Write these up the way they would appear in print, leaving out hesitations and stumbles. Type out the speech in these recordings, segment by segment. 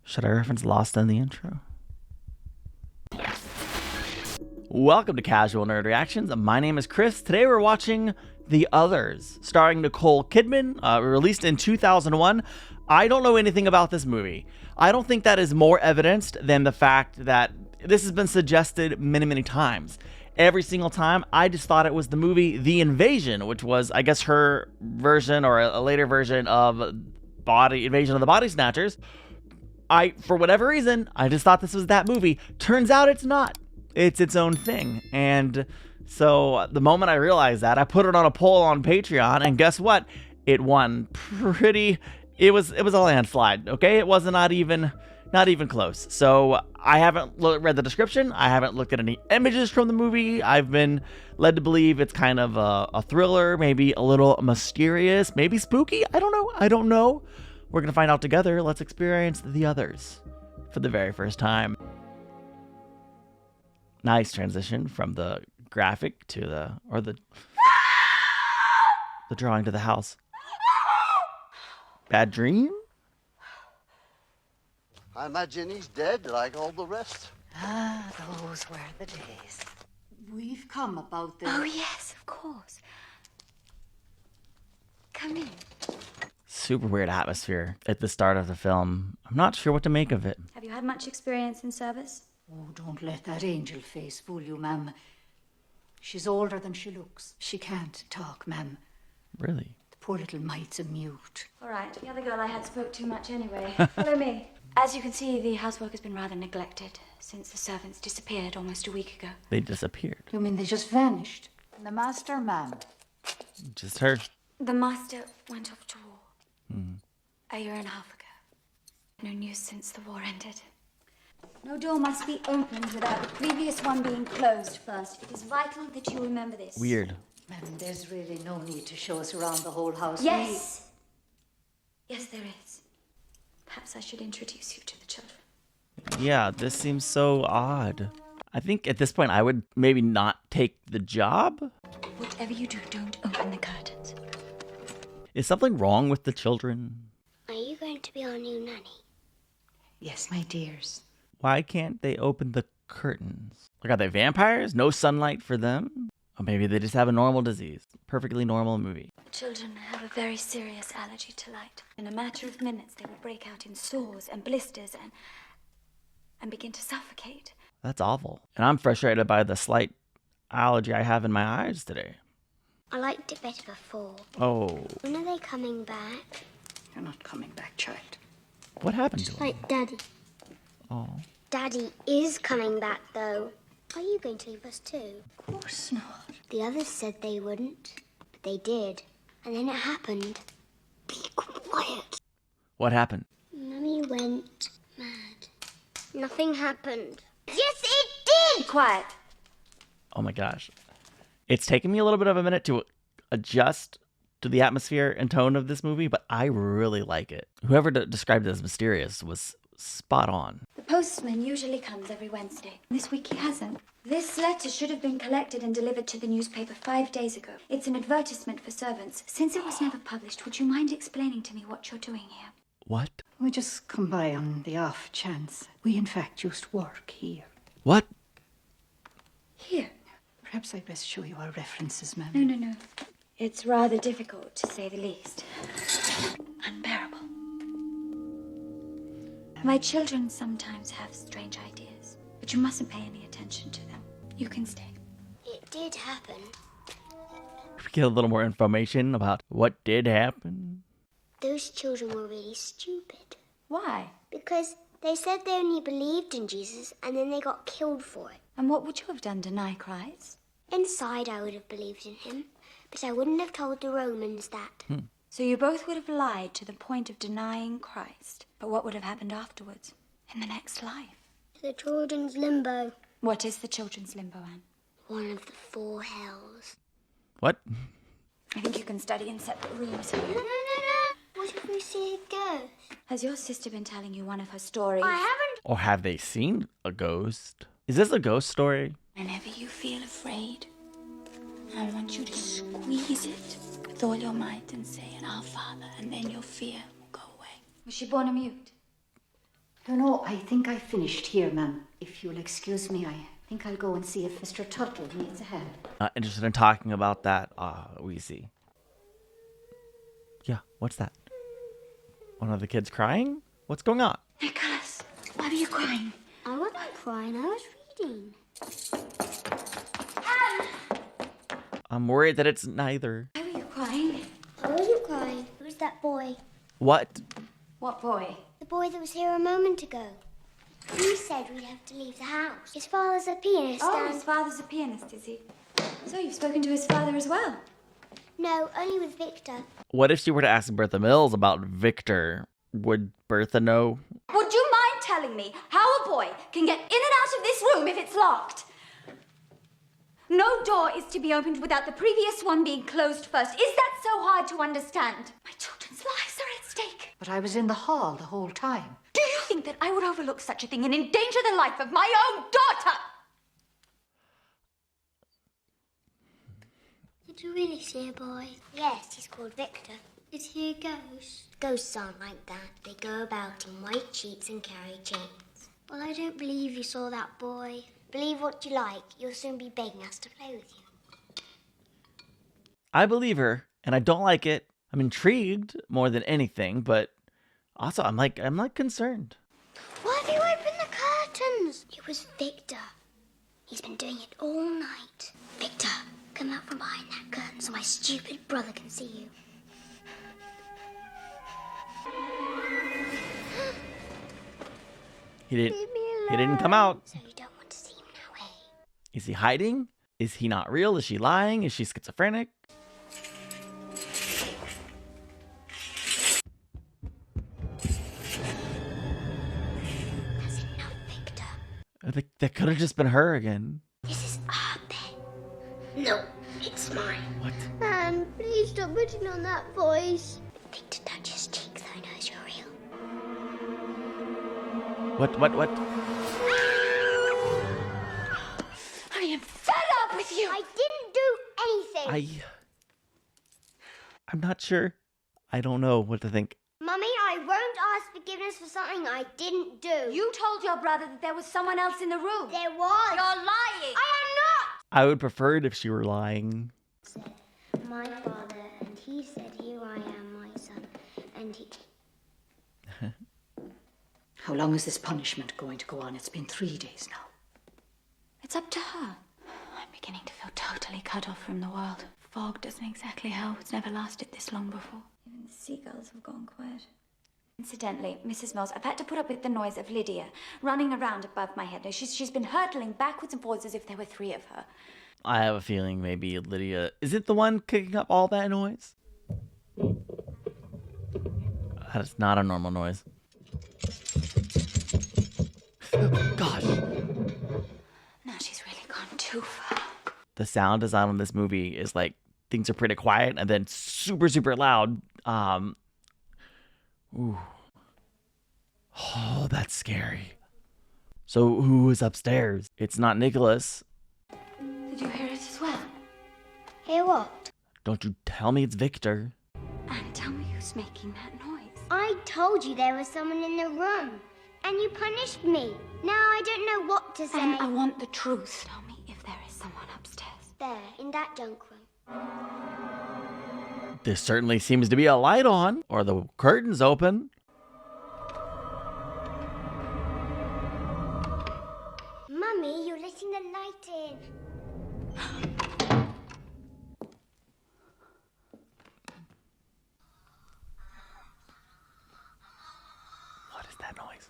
Should I reference Lost in the intro? Welcome to Casual Nerd Reactions. My name is Chris. Today we're watching The Others, starring Nicole Kidman, released in 2001. I don't know anything about this movie. I don't think that is more evidenced than the fact that this has been suggested many, many times. Every single time, I just thought it was the movie The Invasion, which was, I guess, her version or a later version of Invasion of the Body Snatchers. For whatever reason, I just thought this was that movie. Turns out it's not. It's its own thing. And so the moment I realized that, I put it on a poll on Patreon, and guess what? It won it was a landslide, okay? It was not even close. So I haven't read the description. I haven't looked at any images from the movie. I've been led to believe it's kind of a thriller, maybe a little mysterious, maybe spooky. I don't know. We're going to find out together. Let's experience The Others for the very first time. Nice transition from the graphic to the drawing to the house. Bad dream? I imagine he's dead like all the rest. Ah, those were the days. We've come about this. Oh, yes, of course. Come in. Super weird atmosphere at the start of the film. I'm not sure what to make of it. Have you had much experience in service? Oh, don't let that angel face fool you, ma'am. She's older than she looks. She can't talk, ma'am. Really? The poor little mite's a mute. All right, the other girl I had spoke too much anyway. Follow me. As you can see, the housework has been rather neglected since the servants disappeared almost a week ago. They disappeared. You mean they just vanished? And the master, ma'am? Just her. The master went off to war a year and a half ago. No news since the war ended. No door must be opened without the previous one being closed first. It is vital that you remember this. Weird. Ma'am, there's really no need to show us around the whole house. Yes. Yes, there is. Perhaps I should introduce you to the children. Yeah, this seems so odd. I think at this point I would maybe not take the job. Whatever you do, don't open the curtains. Is something wrong with the children? Are you going to be our new nanny? Yes, my dears. Why can't they open the curtains? Like, are they vampires? No sunlight for them? Or maybe they just have a normal disease. Perfectly normal movie. The children have a very serious allergy to light. In a matter of minutes, they will break out in sores and blisters and begin to suffocate. That's awful. And I'm frustrated by the slight allergy I have in my eyes today. I liked it better before. Oh, When are they coming back? You're not coming back, child. what happened to him? Like Daddy. Oh, Daddy is coming back, though. Are you going to leave us too? Of course not. The others said they wouldn't, but they did. And then it happened. Be quiet. what happened? Mummy went mad. Nothing happened. Yes, it Be did! quiet. Oh my gosh. It's taken me a little bit of a minute to adjust to the atmosphere and tone of this movie, but I really like it. Whoever described it as mysterious was spot on. The postman usually comes every Wednesday. This week he hasn't. This letter should have been collected and delivered to the newspaper 5 days ago. It's an advertisement for servants. Since it was never published, would you mind explaining to me what you're doing here? What? We just come by on the off chance. We, in fact, used to work here. What? Here? Perhaps I'd best show you our references, ma'am. No. It's rather difficult, to say the least. Unbearable. My children sometimes have strange ideas, but you mustn't pay any attention to them. You can stay. It did happen. We get a little more information about what did happen. Those children were really stupid. Why? Because they said they only believed in Jesus and then they got killed for it. And what would you have done, deny Christ? Inside, I would have believed in him, but I wouldn't have told the Romans that. So you both would have lied to the point of denying Christ. But what would have happened afterwards? In the next life? The children's limbo. What is the children's limbo, Anne? One of the 4 hells. What? I think you can study in separate rooms. No. What if we see a ghost? Has your sister been telling you one of her stories? I haven't. Or have they seen a ghost? Is this a ghost story? Whenever you feel afraid, I want you to squeeze it with all your might and say an Our Father, and then your fear will go away. Was she born a mute? No, I think I finished here, ma'am. If you'll excuse me, I think I'll go and see if Mr. Tuttle needs a hand. Not interested in talking about that, we see. Yeah, what's that? One of the kids crying? What's going on? Nicholas, why were you crying? I wasn't crying, I was reading. I'm worried that it's neither. Why were you crying? I wasn't crying. It was that boy. What? What boy? The boy that was here a moment ago. He said we'd have to leave the house. His father's a pianist and... His father's a pianist, is he? So you've spoken to his father as well? No, only with Victor. What if she were to ask Bertha Mills about Victor? Would Bertha know? Would you mind telling me how a boy can get in and out of this room if it's locked? No door is to be opened without the previous one being closed first. Is that so hard to understand? My children's lives are at stake. But I was in the hall the whole time. Do you think that I would overlook such a thing and endanger the life of my own daughter? Did you really see a boy? Yes, he's called Victor. Is he a ghost? Ghosts aren't like that. They go about in white sheets and carry chains. Well, I don't believe you saw that boy. Believe what you like. You'll soon be begging us to play with you. I believe her, and I don't like it. I'm intrigued more than anything, but also I'm like concerned. Why have you opened the curtains? It was Victor. He's been doing it all night. Victor, come out from behind that curtain so my stupid brother can see you. He Leave me alone. didn't come out. So you don't want to see him now, eh? Is he hiding? Is he not real? Is she lying? Is she schizophrenic? That's enough, Victor. That could have just been her again. This is our bed. No, it's mine. What? Man, please stop putting on that voice. Victor, touch his cheek so he knows you're real. What? I am fed up with you. I didn't do anything. I'm not sure. I don't know what to think. Mummy, I won't ask forgiveness for something I didn't do. You told your brother that there was someone else in the room. There was. You're lying. I I would prefer it if she were lying. am not. My father, and he said, here I am, my son. And he... How long is this punishment going to go on? It's been 3 days now. It's up to her. I'm beginning to feel totally cut off from the world. Fog doesn't exactly help. It's never lasted this long before. Even the seagulls have gone quiet. Incidentally, Mrs. Mills, I've had to put up with the noise of Lydia running around above my head. She's been hurtling backwards and forwards as if there were 3 of her. I have a feeling maybe Lydia... Is it the one kicking up all that noise? That is not a normal noise. Gosh. Now she's really gone too far. The sound design on this movie is like things are pretty quiet and then super, super loud. Ooh. Oh, that's scary. So who is upstairs? It's not Nicholas. Did you hear it as well? Hear what? Don't you tell me it's Victor. And tell me who's making that noise. I told you there was someone in the room. And you punished me. Now I don't know what to say. And I want the truth. Tell me if there is someone upstairs. There, in that junk room. There certainly seems to be a light on, or the curtain's open. Mummy, you're letting the light in. What is that noise?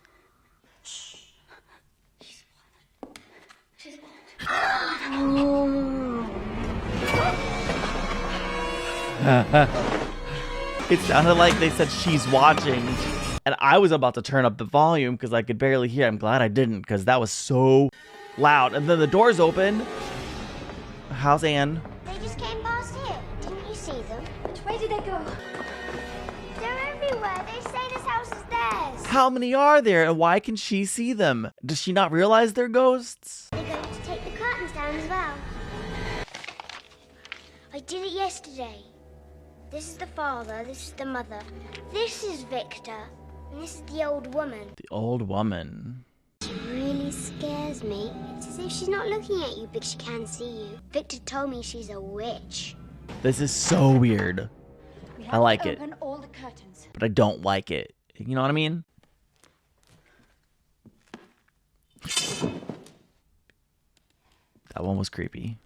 It sounded like they said she's watching, and I was about to turn up the volume because I could barely hear. I'm glad I didn't because that was so loud. And then the doors open. How's Anne? They just came past here. Didn't you see them? Which way did they go? They're everywhere. They say this house is theirs. How many are there, and why can she see them? Does she not realize they're ghosts? They're going to take the curtains down as well. I did it yesterday. This is the father, this is the mother. This is Victor. And this is the old woman. The old woman. She really scares me. It's as if she's not looking at you, but she can see you. Victor told me she's a witch. This is so weird. We I like it. open all the curtains. But I don't like it. You know what I mean? That one was creepy.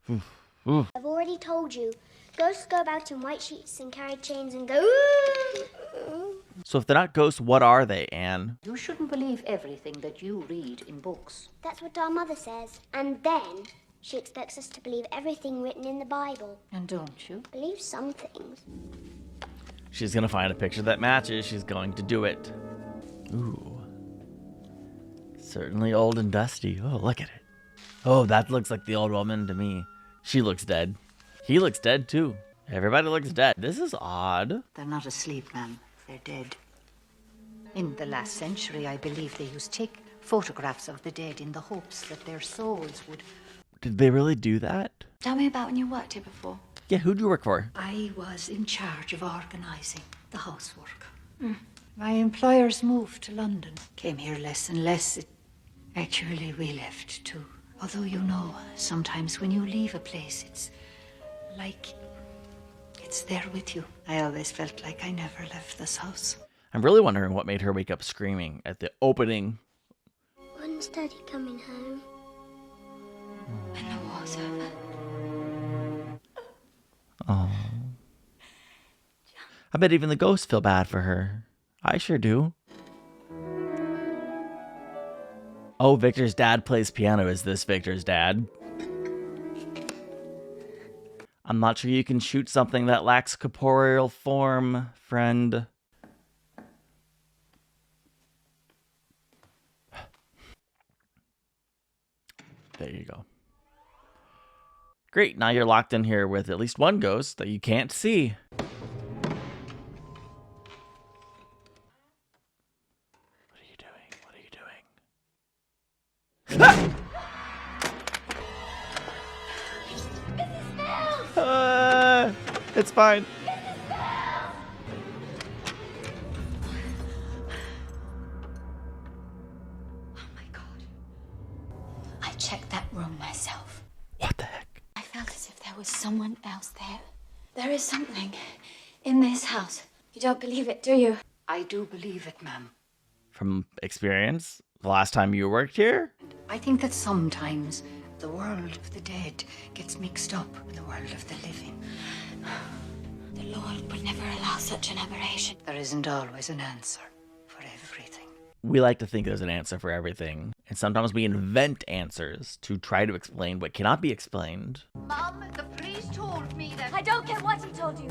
Oof. I've already told you. Ghosts go about in white sheets and carry chains and go. Ooh. So if they're not ghosts, what are they, Anne? You shouldn't believe everything that you read in books. That's what our mother says. And then she expects us to believe everything written in the Bible. And don't you? Believe some things. She's gonna find a picture that matches. She's going to do it. Ooh. Certainly old and dusty. Oh, look at it. Oh, that looks like the old woman to me. She looks dead. He looks dead too. Everybody looks dead. This is odd. They're not asleep, ma'am. They're dead. In the last century, I believe they used to take photographs of the dead in the hopes that their souls would... Did they really do that? Tell me about when you worked here before. Yeah, who'd you work for? I was in charge of organising the housework. My employers moved to London. Came here less and less. Actually, we left too. Although, you know, sometimes when you leave a place, it's like it's there with you. I always felt like I never left this house. I'm really wondering what made her wake up screaming at the opening. When's Daddy coming home? When the war's over. Oh. I bet even the ghosts feel bad for her. I sure do. Oh, Victor's dad plays piano. Is this Victor's dad? I'm not sure you can shoot something that lacks corporeal form, friend. There you go. Great, now you're locked in here with at least one ghost that you can't see. What are you doing? What are you doing? It's fine. Oh my God. I checked that room myself. What the heck? I felt as if there was someone else there. There is something in this house. You don't believe it, do you? I do believe it, ma'am. From experience, the last time you worked here? I think that sometimes the world of the dead gets mixed up with the world of the living. The Lord would never allow such an aberration. There isn't always an answer for everything. We like to think there's an answer for everything, and sometimes we invent answers to try to explain what cannot be explained. Mum, the police told me that... I don't care what he told you.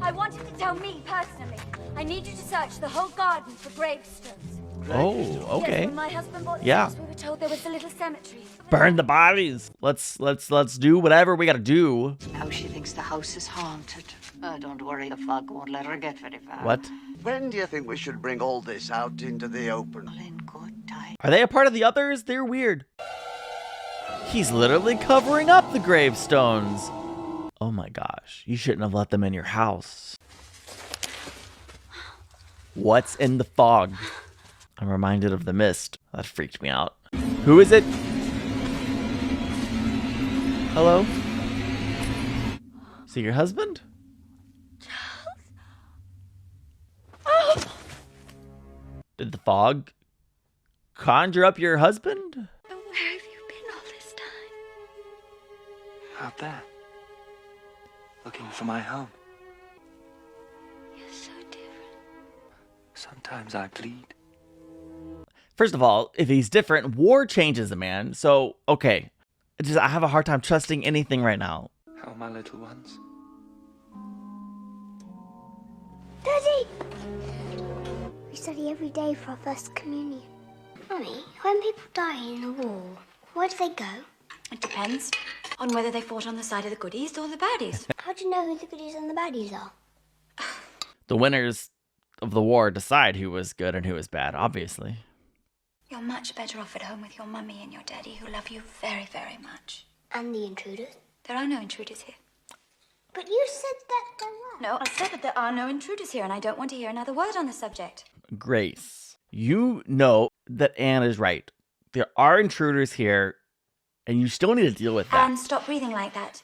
I want him to tell me personally. I need you to search the whole garden for gravestones. Oh, okay. Yes, when my husband bought the Yeah. house, we were told there was a little cemetery. Burn the bodies. Let's do whatever we gotta do. Now she thinks the house is haunted. Oh, don't worry, the fog won't let her get very far. What? When do you think we should bring all this out into the open? All in good time. Are they a part of the others? They're weird. He's literally covering up the gravestones. Oh my gosh. You shouldn't have let them in your house. What's in the fog? I'm reminded of the mist. That freaked me out. Who is it? Hello? Is it your husband? Did the fog conjure up your husband? Where have you been all this time? Out there. Looking for my home. You're so different. Sometimes I bleed. First of all, if he's different, war changes a man. So, okay. I have a hard time trusting anything right now. How are my little ones? Daddy! We study every day for our first communion. Mummy, when people die in the war, where do they go? It depends on whether they fought on the side of the goodies or the baddies. How do you know who the goodies and the baddies are? The winners of the war decide who was good and who was bad, obviously. You're much better off at home with your mummy and your daddy, who love you very, very much. And the intruders? There are no intruders here. But you said that there were. No, I said that there are no intruders here, and I don't want to hear another word on the subject. Grace, you know that Anne is right. There are intruders here, and you still need to deal with that. And stop breathing like that.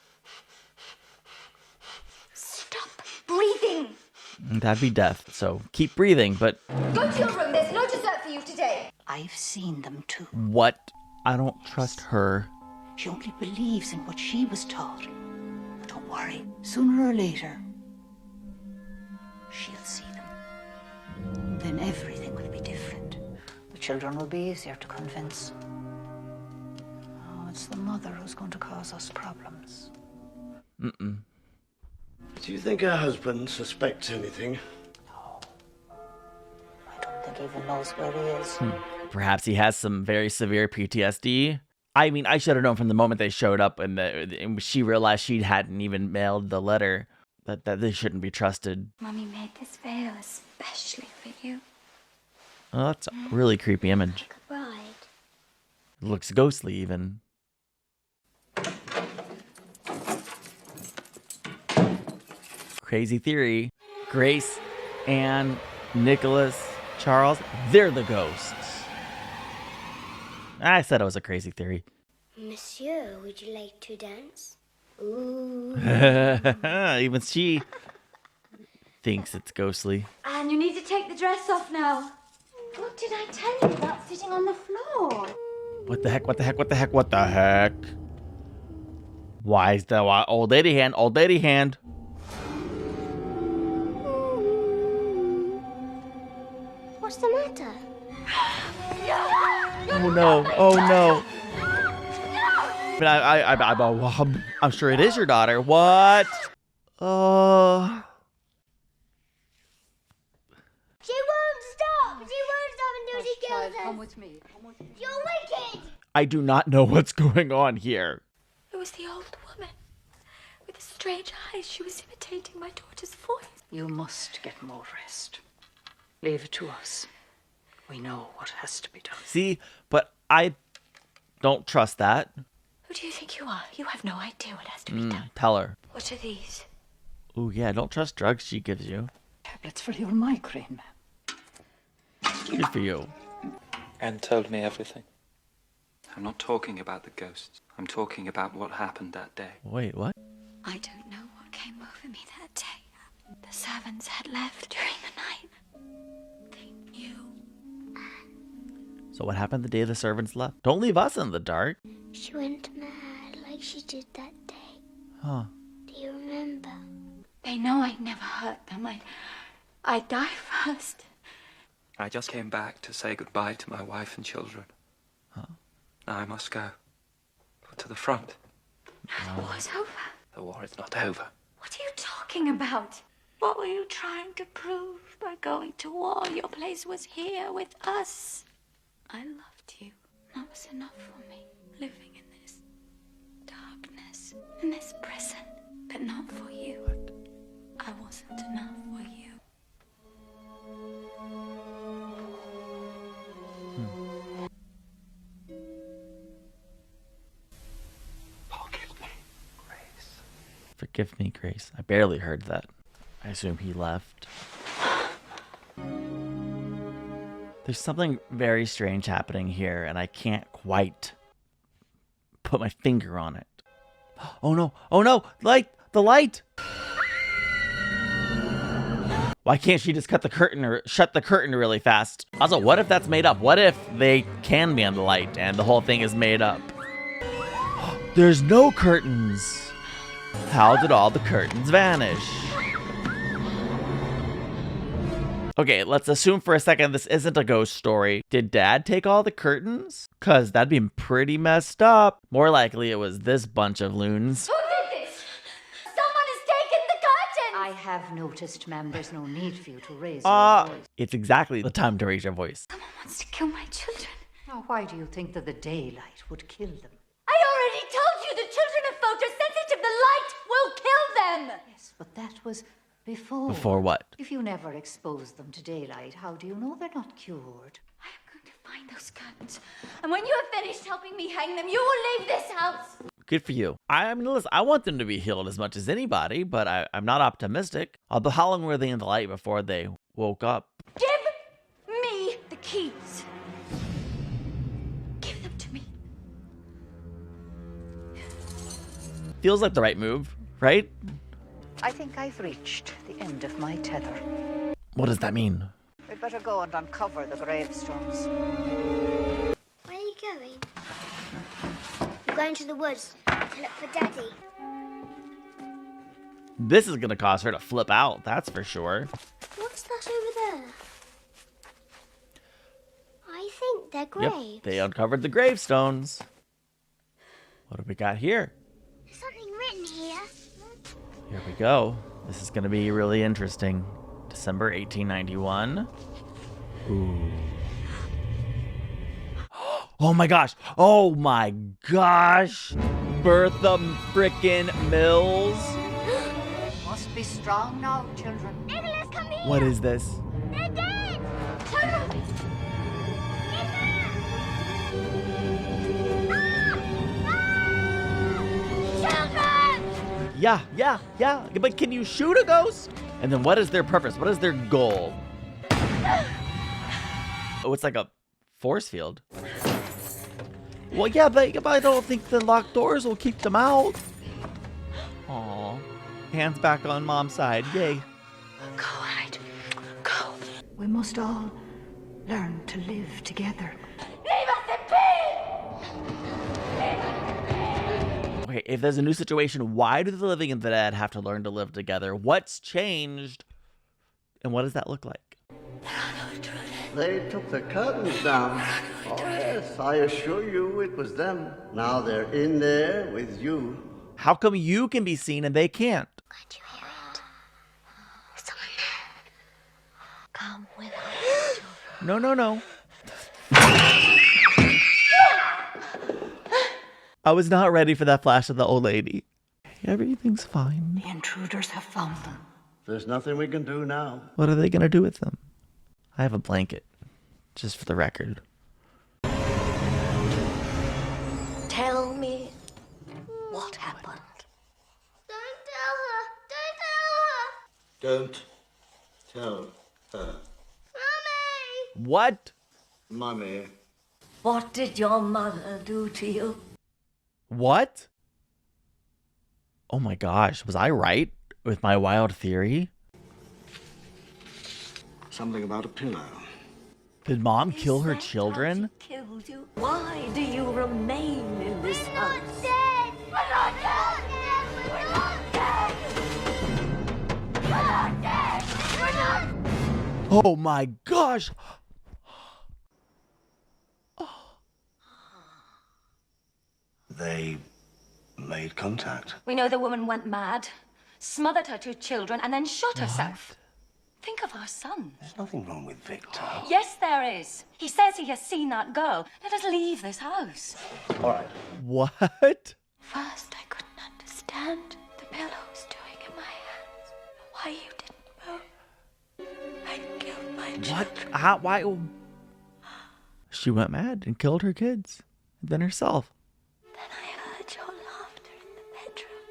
Stop breathing! That'd be death, so keep breathing, but Go to your room. There's no dessert for you today. I've seen them too. what? I don't trust her. She only believes in what she was taught. But don't worry, sooner or later, she'll see them. Then everything will be different. The children will be easier to convince. Oh, it's the mother who's going to cause us problems. Mm-mm. Do you think her husband suspects anything? I don't think he even knows where he is. Perhaps he has some very severe PTSD. I mean, I should have known from the moment they showed up and she realized she hadn't even mailed the letter that they shouldn't be trusted. Mummy made this veil especially for you. Oh, that's a really creepy image. Like a bride. It looks ghostly even. Crazy theory. Grace, Anne, Nicholas, Charles, they're the ghosts. I said it was a crazy theory. Monsieur, would you like to dance? Ooh. Even she thinks it's ghostly. And you need to take the dress off now. What did I tell you about sitting on the floor? What the heck? What the heck? What the heck? What the heck? Why is the old lady hand? Old lady hand. What's the matter? Oh no! Oh no! But I'm sure it is your daughter. What? Oh. She won't stop! She won't stop until she kills us! Come with me. You're wicked! I do not know what's going on here. It was the old woman with the strange eyes. She was imitating my daughter's voice. You must get more rest. Leave it to us. We know what has to be done. See, but I don't trust that. Who do you think you are? You have no idea what has to be done. Tell her. What are these? Oh yeah, don't trust drugs she gives you. Tablets for your migraine, ma'am. Good for you. Anne told me everything. I'm not talking about the ghosts. I'm talking about what happened that day. Wait, what? I don't know what came over me that day. The servants had left during the night. They knew. So what happened the day the servants left? Don't leave us in the dark. She went mad like she did that day. Huh. Do you remember? They know I'd never hurt them. I'd die first. I just came back to say goodbye to my wife and children. Huh? Now I must go. To the front. The war's over. The war is not over. What are you talking about? What were you trying to prove by going to war? Your place was here with us. I loved you. That was enough for me. Living in this darkness, in this prison, but not for you. I wasn't enough for you. Forgive me, Grace. Forgive me, Grace. I barely heard that. I assume he left. There's something very strange happening here, and I can't quite put my finger on it. Oh no! Oh no! Light! The light! Why can't she just cut the curtain or shut the curtain really fast? Also, what if that's made up? What if they can be on the light and the whole thing is made up? There's no curtains! How did all the curtains vanish? Okay, let's assume for a second this isn't a ghost story. Did Dad take all the curtains? Cause that'd be pretty messed up. More likely it was this bunch of loons. Who did this? Someone has taken the curtain! I have noticed, ma'am, there's no need for you to raise your voice. It's exactly the time to raise your voice. Someone wants to kill my children. Now, why do you think that the daylight would kill them? I already told you the children are photosensitive. The light will kill them! Yes, but that was before. Before what? If you never expose them to daylight, how do you know they're not cured? I am going to find those curtains. And when you have finished helping me hang them, you will leave this house. Good for you. I mean, listen, I want them to be healed as much as anybody, but I'm not optimistic. Although, how long were they in the light before they woke up? Give me the keys. Give them to me. Feels like the right move, right? I think I've reached the end of my tether. What does that mean? We'd better go and uncover the gravestones. Where are you going? I'm going to the woods to look for Daddy. This is gonna cause her to flip out, that's for sure. What's that over there? I think they're graves. Yep, they uncovered the gravestones. What do we got here? There's something written here. Here we go. This is gonna be really interesting. December 1891. Ooh. Oh my gosh. Oh my gosh. Bertha frickin' Mills. Must be strong now, children. Nicholas, come here. What is this? They're dead. Turn. Children! Yeah. But can you shoot a ghost? And then what is their purpose? What is their goal? Oh, it's like a force field. Well, yeah, but I don't think the locked doors will keep them out. Aw. Hands back on Mom's side. Yay. Go, Hyde. Go. We must all learn to live together. Leave us in peace! Okay, if there's a new situation, why do the living and the dead have to learn to live together? What's changed? And what does that look like? They took the curtains down. Oh, yes, I assure you it was them. Now they're in there with you. How come you can be seen and they can't? Can't you hear it? There's someone there. Come with us. No. I was not ready for that flash of the old lady. Everything's fine. The intruders have found them. There's nothing we can do now. What are they gonna do with them? I have a blanket, just for the record. Tell me what happened. Don't tell her. Don't tell her. Mommy! What? Mummy. What did your mother do to you? What? Oh my gosh, was I right with my wild theory? Something about a pillow. Did Mom kill her children? Killed you. Why do you remain in this We're not house? dead! We're not dead! We're not dead! We're not dead! We're not... Oh my gosh! They made contact. We know the woman went mad, smothered her two children, and then shot herself. Think of our son. There's nothing wrong with Victor. Yes, there is. He says he has seen that girl. Let us leave this house. All right. What? First, I couldn't understand the pillows doing in my hands. Why you didn't move. I killed my children. What? How? Why? She went mad and killed her kids, and then herself. Then I heard your laughter in the bedroom.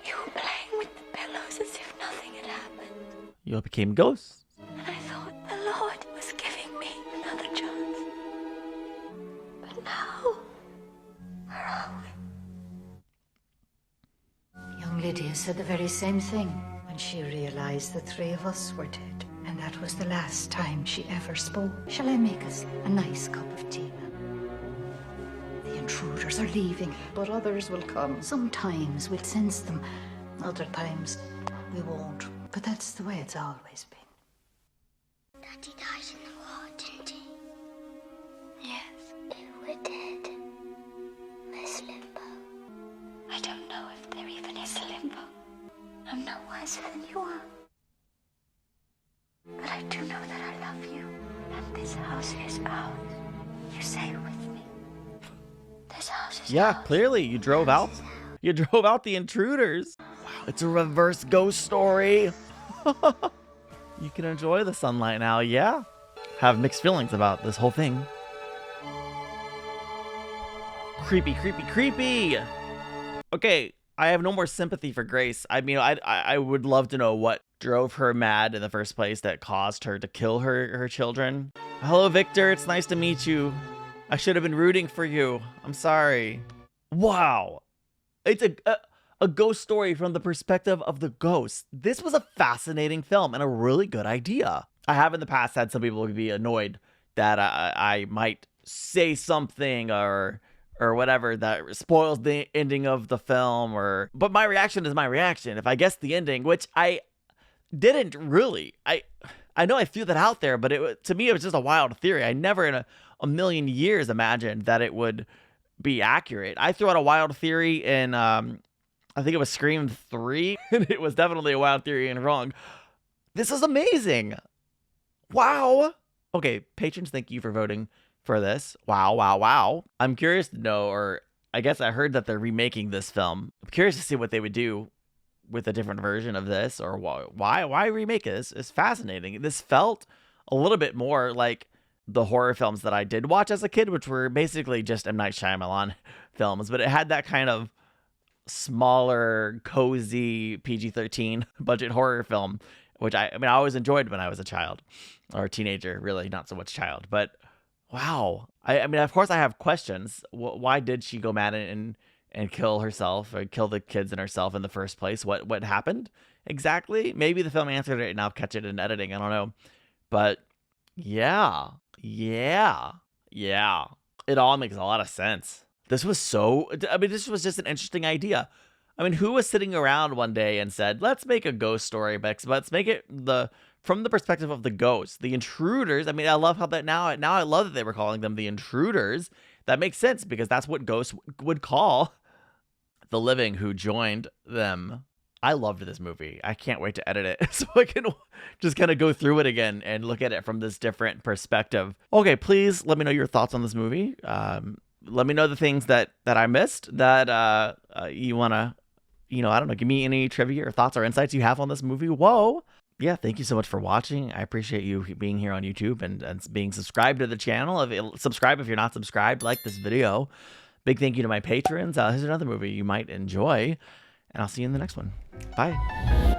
You were playing with the pillows as if nothing had happened. You all became ghosts. And I thought the Lord was giving me another chance. But now, where are we? Young Lydia said the very same thing when she realized the three of us were dead. And that was the last time she ever spoke. Shall I make us a nice cup of tea, ma'am? The intruders are leaving, but others will come. Sometimes we'll sense them, other times we won't. But that's the way it's always been. Daddy died in the war, didn't he? Yes, If we're dead, where's Limbo? I don't know if there even is a limbo. I'm no wiser than you are. But I do know that I love you. And this house is ours. You say it with me. This house is Yeah, ours. clearly you drove out. You drove out the intruders. Wow, it's a reverse ghost story. You can enjoy the sunlight now, yeah. Have mixed feelings about this whole thing. Creepy, creepy, creepy. Okay, I have no more sympathy for Grace. I mean, I would love to know what drove her mad in the first place that caused her to kill her children. Hello, Victor. It's nice to meet you. I should have been rooting for you. I'm sorry. Wow. It's a ghost story from the perspective of the ghost. This was a fascinating film and a really good idea. I have in the past had some people be annoyed that I might say something or whatever that spoils the ending of the film, but my reaction is my reaction. If I guess the ending, which I didn't really, I know I threw that out there, but to me it was just a wild theory. I never in a million years imagined that it would be accurate. I threw out a wild theory in I think it was Scream 3, and it was definitely a wild theory and wrong. This is amazing. Wow. Okay, patrons, thank you for voting for this. Wow, wow, wow. I'm curious to know, or I guess I heard that they're remaking this film. I'm curious to see what they would do with a different version of this, or why remake it. It's fascinating. This felt a little bit more like the horror films that I did watch as a kid, which were basically just M. Night Shyamalan films, but it had that kind of smaller, cozy PG-13 budget horror film, which I always enjoyed when I was a child or a teenager, really not so much child. But wow, I mean, of course I have questions. Why did she go mad and kill herself or kill the kids and herself in the first place? What happened exactly? Maybe the film answered it and I'll catch it in editing. I don't know, but yeah, it all makes a lot of sense. This was this was just an interesting idea. I mean, who was sitting around one day and said, let's make a ghost story, but let's make it from the perspective of the ghosts, the intruders. I mean, I love how that now I love that they were calling them the intruders. That makes sense because that's what ghosts would call the living who joined them. I loved this movie. I can't wait to edit it so I can just kind of go through it again and look at it from this different perspective. Okay, please let me know your thoughts on this movie. Let me know the things that I missed that you want to, I don't know, give me any trivia or thoughts or insights you have on this movie. Whoa. Yeah, thank you so much for watching. I appreciate you being here on YouTube and being subscribed to the channel. Subscribe if you're not subscribed. Like this video. Big thank you to my patrons. Here's another movie you might enjoy. And I'll see you in the next one. Bye.